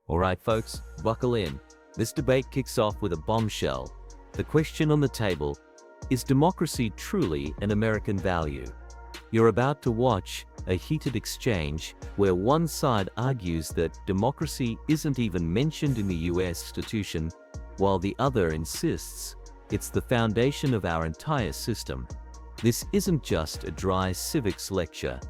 All right, folks, buckle in. This debate kicks off with a bombshell. The question on the table, is democracy truly an American value? You're about to watch a heated exchange where one side argues that democracy isn't even mentioned in the US Constitution, while the other insists it's the foundation of our entire system. This isn't just a dry civics lecture.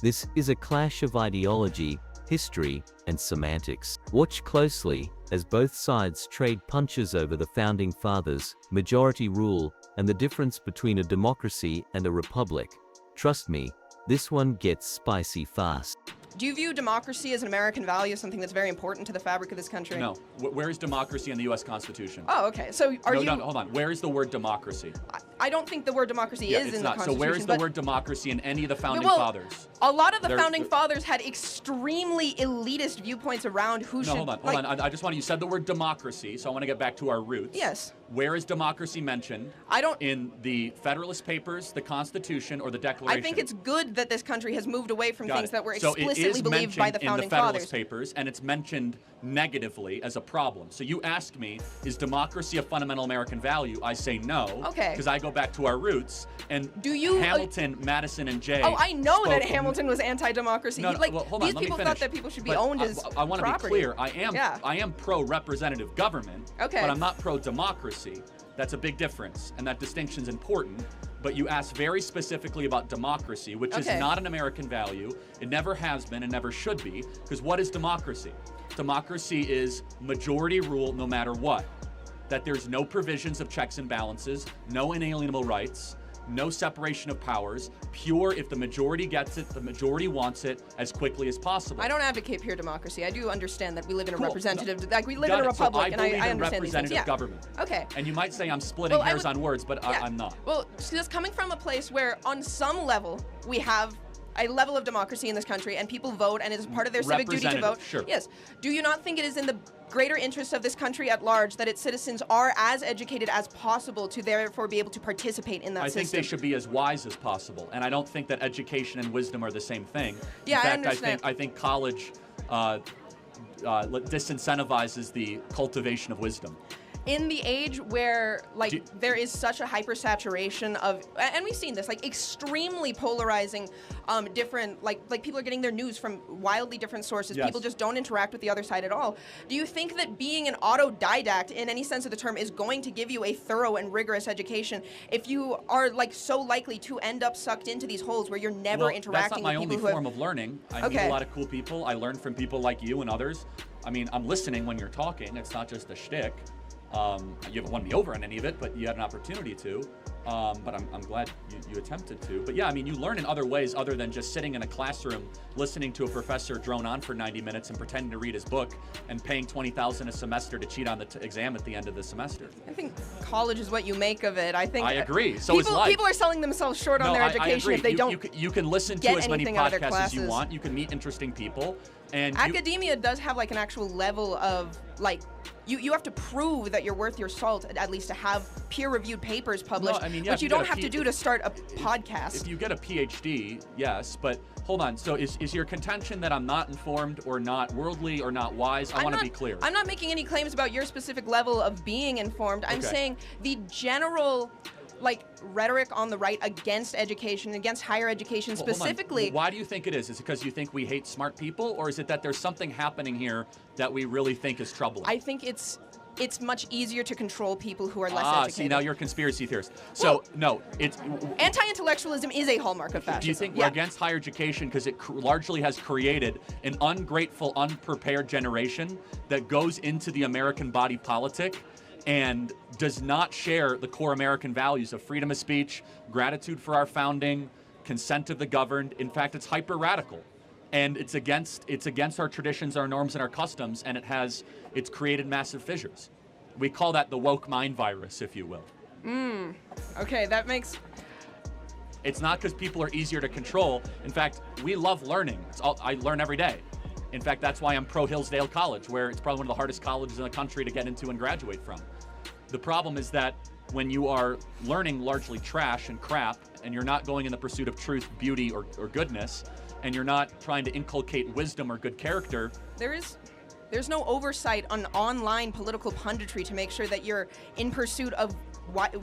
This is a clash of ideology, history, and semantics. Watch closely as both sides trade punches over the founding fathers, majority rule, and the difference between a democracy and a republic. Trust me, this one gets spicy fast. Do you view democracy as an American value, something that's very important to the fabric of this country? No. Where is democracy in the U.S. Constitution? Oh, okay. So No, hold on. Where is the word democracy? I don't think the word democracy is in the Constitution. So where is the word democracy in any of the founding fathers? A lot of the founding fathers had extremely elitist viewpoints around who should... Hold on. I just want to... You said the word democracy, so I want to get back to our roots. Yes. Where is democracy mentioned? In the Federalist Papers, the Constitution, or the Declaration? I think it's good that this country has moved away from things that were So explicitly believed by the founding in the Federalist fathers. Papers, and it's mentioned negatively as a problem. So you ask me, is democracy a fundamental American value? I say no. Okay. Because I go back to our roots. And Do you... Hamilton, Madison, and Jay... Oh, I know that Hamilton was anti-democracy. No, well, hold on, these people thought that people should be owned as property. I want to be clear. I am pro-representative government, okay, but I'm not pro-democracy. That's a big difference, and that distinction's important. But you asked very specifically about democracy, which is not an American value. It never has been and never should be, because what is democracy? Democracy is majority rule no matter what. That there's no provisions of checks and balances, no inalienable rights, no separation of powers, pure if the majority gets it, the majority wants it as quickly as possible. I don't advocate pure democracy. I do understand that we live in a representative, we live in a republic, and I understand these things. Representative government. Okay. And you might say I'm splitting hairs on words, but I'm not. Well, just coming from a place where on some level we have a level of democracy in this country and people vote and it is part of their civic duty to vote. Sure. Yes. Do you not think it is in the greater interest of this country at large that its citizens are as educated as possible to therefore be able to participate in that system? I think they should be as wise as possible, and I don't think that education and wisdom are the same thing. Yeah, in fact, I understand. I think college disincentivizes the cultivation of wisdom. In the age where, there is such a hypersaturation of, and we've seen this, extremely polarizing, different, people are getting their news from wildly different sources. Yes. People just don't interact with the other side at all. Do you think that being an autodidact, in any sense of the term, is going to give you a thorough and rigorous education if you are, so likely to end up sucked into these holes where you're never interacting with people who that's not my only form of learning. I meet a lot of cool people. I learn from people like you and others. I mean, I'm listening when you're talking. It's not just a shtick. You haven't won me over on any of it, but you had an opportunity to. But I'm glad you attempted to. But yeah, I mean, you learn in other ways other than just sitting in a classroom, listening to a professor drone on for 90 minutes and pretending to read his book and paying $20,000 a semester to cheat on the exam at the end of the semester. I think college is what you make of it. I agree. So is life. People are selling themselves short on their education if they don't. You can listen to as many podcasts as you want. You can meet interesting people. And academia does have an actual level of you have to prove that you're worth your salt, at least to have peer-reviewed papers published, which you don't have to do to start a podcast. If you get a PhD, yes, but hold on. So is your contention that I'm not informed or not worldly or not wise? I want to be clear. I'm not making any claims about your specific level of being informed. I'm saying the general rhetoric on the right against education, against higher education specifically. Why do you think it is? Is it because you think we hate smart people, or is it that there's something happening here that we really think is troubling? I think it's much easier to control people who are less educated. See, now you're a conspiracy theorist. So, no, it's... Anti-intellectualism is a hallmark of fascism. Do you think we're against higher education because it largely has created an ungrateful, unprepared generation that goes into the American body politic and does not share the core American values of freedom of speech, gratitude for our founding, consent of the governed? In fact, it's hyper-radical. And it's against our traditions, our norms, and our customs, and it's created massive fissures. We call that the woke mind virus, if you will. Okay, that makes... It's not because people are easier to control. In fact, we love learning. I learn every day. In fact, that's why I'm pro-Hillsdale College, where it's probably one of the hardest colleges in the country to get into and graduate from. The problem is that when you are learning largely trash and crap, and you're not going in the pursuit of truth, beauty, or goodness, and you're not trying to inculcate wisdom or good character, there is There's no oversight on online political punditry to make sure that you're in pursuit of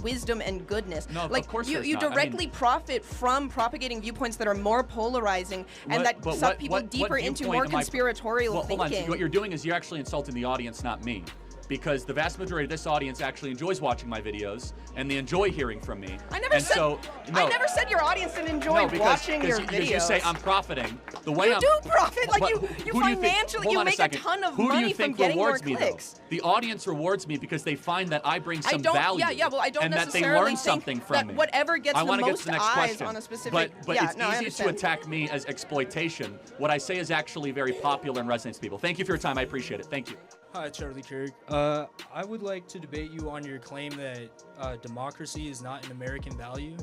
wisdom and goodness. No, like, of course you there's not. directly profit from propagating viewpoints that are more polarizing and that suck people deeper into more conspiratorial thinking. Hold on. What you're doing is you're actually insulting the audience, not me. Because the vast majority of this audience actually enjoys watching my videos, and they enjoy hearing from me. I never said your audience didn't enjoy watching your videos. Because you say I'm profiting. The way you do profit, like you financially, you make a ton of money from getting more clicks. The audience rewards me because they find that I bring some value. Well, I don't and that they necessarily learn something think from that me. whatever gets the most eyes question. on a specific. But it's easy to attack me as exploitation. What I say is actually very popular and resonates with people. Thank you for your time. I appreciate it. Thank you. Hi, Charlie Kirk. I would like to debate you on your claim that democracy is not an American value.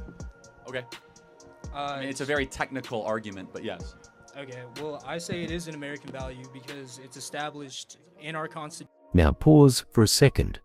Okay. I mean, it's a very technical argument, but yes. Okay, well, I say it is an American value because it's established in our Constitution. Now pause for a second.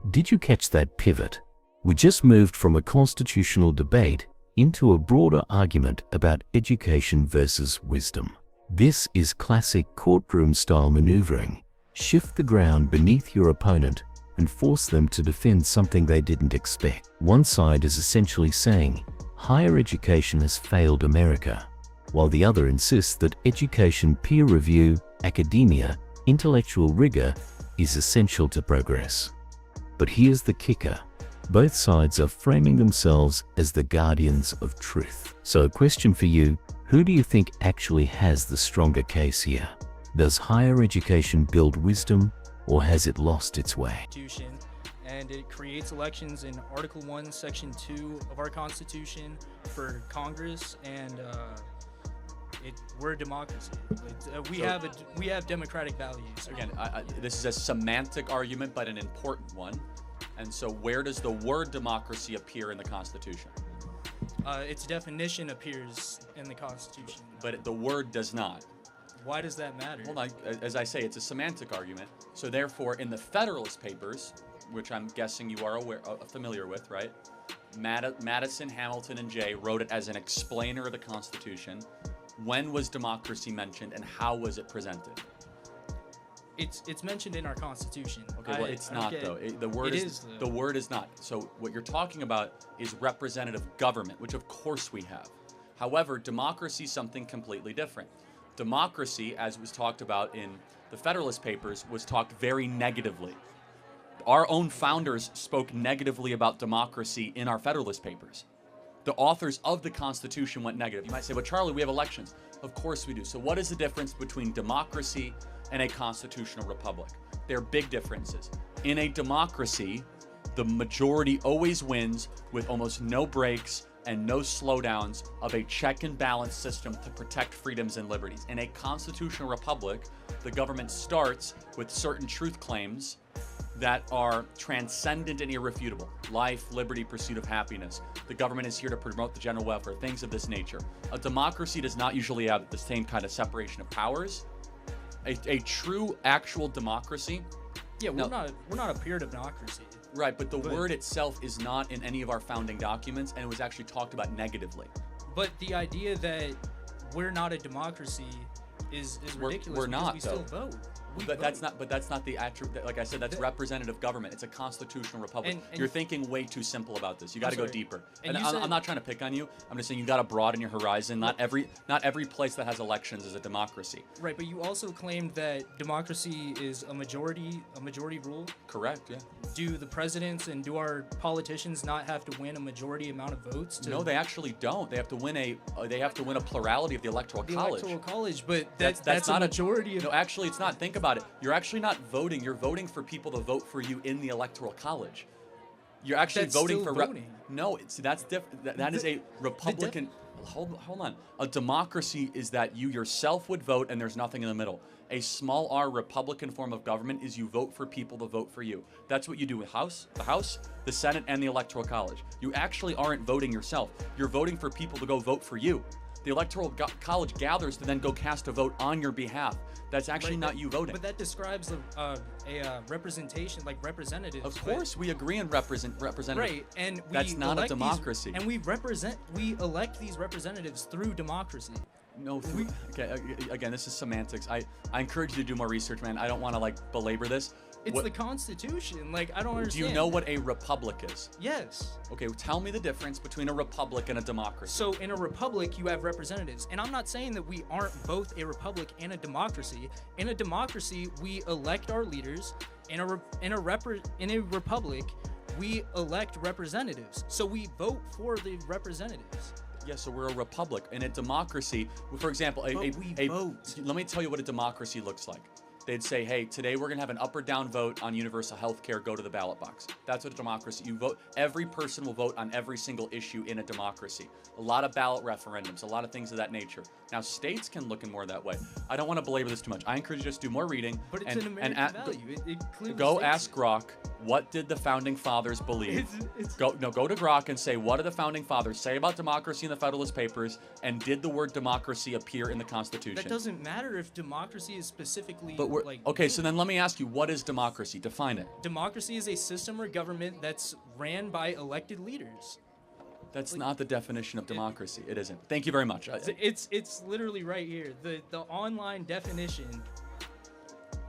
Did you catch that pivot? We just moved from a constitutional debate into a broader argument about education versus wisdom. This is classic courtroom-style maneuvering. Shift the ground beneath your opponent and force them to defend something they didn't expect. One side is essentially saying, higher education has failed America, while the other insists that education, peer review, academia, intellectual rigor is essential to progress. But here's the kicker. Both sides are framing themselves as the guardians of truth. So a question for you, who do you think actually has the stronger case here? Does higher education build wisdom, or has it lost its way? And it creates elections in Article 1, Section 2 of our Constitution for Congress, and we're a democracy. We have democratic values. Again, this is a semantic argument, but an important one. And so where does the word democracy appear in the Constitution? Its definition appears in the Constitution. But the word does not. Why does that matter? Well, as I say, it's a semantic argument. So therefore, in the Federalist Papers, which I'm guessing you are familiar with, right? Madison, Hamilton, and Jay wrote it as an explainer of the Constitution. When was democracy mentioned, and how was it presented? It's mentioned in our Constitution. Okay, well, it's not though. The word is not. So what you're talking about is representative government, which of course we have. However, democracy is something completely different. Democracy, as was talked about in the Federalist Papers, was talked very negatively. Our own founders spoke negatively about democracy in our Federalist Papers. The authors of the Constitution went negative. You might say, but Charlie, we have elections. Of course we do. So what is the difference between democracy and a constitutional republic? There are big differences. In a democracy, the majority always wins with almost no breaks and no slowdowns of a check and balance system to protect freedoms and liberties. In a constitutional republic, the government starts with certain truth claims that are transcendent and irrefutable. Life, liberty, pursuit of happiness. The government is here to promote the general welfare, things of this nature. A democracy does not usually have the same kind of separation of powers. A true, actual democracy. Yeah, we're not a pure democracy. Right, but the word itself is not in any of our founding documents, and it was actually talked about negatively. But the idea that we're not a democracy is ridiculous. We're not, we still vote. That's not the attribute. Like I said, that's representative government. It's a constitutional republic. You're thinking way too simple about this. You got to go deeper. And I'm not trying to pick on you. I'm just saying you got to broaden your horizon. Not every place that has elections is a democracy. Right, but you also claimed that democracy is a majority rule. Correct. Yeah. Do the presidents and do our politicians not have to win a majority amount of votes? No, they actually don't. They have to win a plurality of the electoral college. The electoral college, but that's not a majority. No, actually, it's not. Think about it. You're actually not voting. You're voting for people to vote for you in the electoral college. You're actually voting for voting. No, that's different. That is a Republican. Hold on. A democracy is that you yourself would vote and there's nothing in the middle. A small r Republican form of government is you vote for people to vote for you. That's what you do with the House, the Senate, and the Electoral College. You actually aren't voting yourself. You're voting for people to go vote for you. The Electoral College gathers to then go cast a vote on your behalf. That's actually not you voting. But that describes a representation, like representatives. Of course, we agree on representative. Right, and that's not a democracy. And we elect these representatives through democracy. No, okay, again, this is semantics. I encourage you to do more research, man. I don't want to like belabor this. It's the Constitution. Like, I don't understand. Do you know what a republic is? Yes. Okay, tell me the difference between a republic and a democracy. So in a republic, you have representatives. And I'm not saying that we aren't both a republic and a democracy. In a democracy, we elect our leaders. In a republic, we elect representatives. So we vote for the representatives. Yeah, so we're a republic. In a democracy, for example, vote. Let me tell you what a democracy looks like. They'd say, hey, today we're going to have an up or down vote on universal health care. Go to the ballot box. That's what a democracy. You vote. Every person will vote on every single issue in a democracy. A lot of ballot referendums, a lot of things of that nature. Now, states can look in more that way. I don't want to belabor this too much. I encourage you to just do more reading. But it's an American value. It clearly go states ask Grok, what did the founding fathers believe? Go to Grok and say, what did the founding fathers say about democracy in the Federalist Papers, and did the word democracy appear in the Constitution? That doesn't matter if democracy is specifically okay, so then let me ask you, what is democracy? Define it. Democracy is a system or government that's ran by elected leaders. That's not the definition of democracy. It isn't. Thank you very much. It's literally right here. The online definition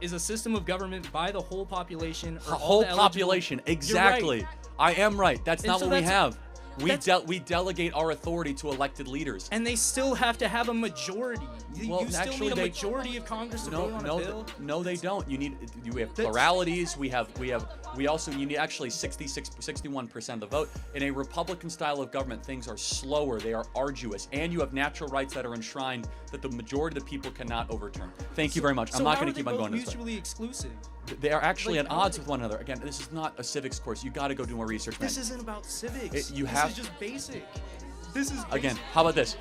is a system of government by the whole population. Or The whole all the population, exactly. Right. I am right. That's not so what we have. that's- We delegate our authority to elected leaders. And they still have to have a majority. Well, you still actually, need a they- majority of Congress to vote on a bill. No, they don't. We have pluralities. We also you need actually 61% of the vote. In a Republican style of government, things are slower. They are arduous, and you have natural rights that are enshrined that the majority of the people cannot overturn. Thank you very much. I'm not going to keep on going this way. Mutually exclusive. They are actually at odds with one another. Again, this is not a civics course. You got to go do more research, man. This isn't about civics. This is just basic. This is basic. Again, how about this?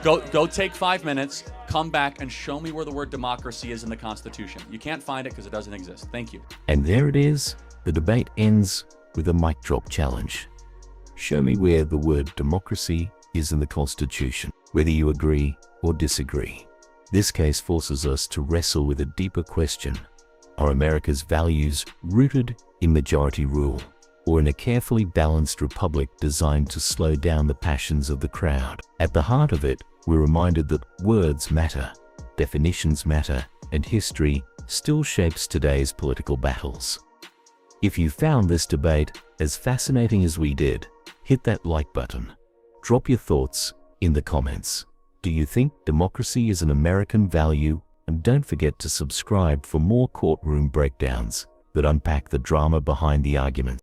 Go take 5 minutes, come back, and show me where the word democracy is in the Constitution. You can't find it because it doesn't exist. Thank you. And there it is. The debate ends with a mic drop challenge. Show me where the word democracy is in the Constitution, whether you agree or disagree. This case forces us to wrestle with a deeper question. Are America's values rooted in majority rule, or in a carefully balanced republic designed to slow down the passions of the crowd? At the heart of it, we're reminded that words matter, definitions matter, and history still shapes today's political battles. If you found this debate as fascinating as we did, hit that like button. Drop your thoughts in the comments. Do you think democracy is an American value? And don't forget to subscribe for more courtroom breakdowns that unpack the drama behind the argument.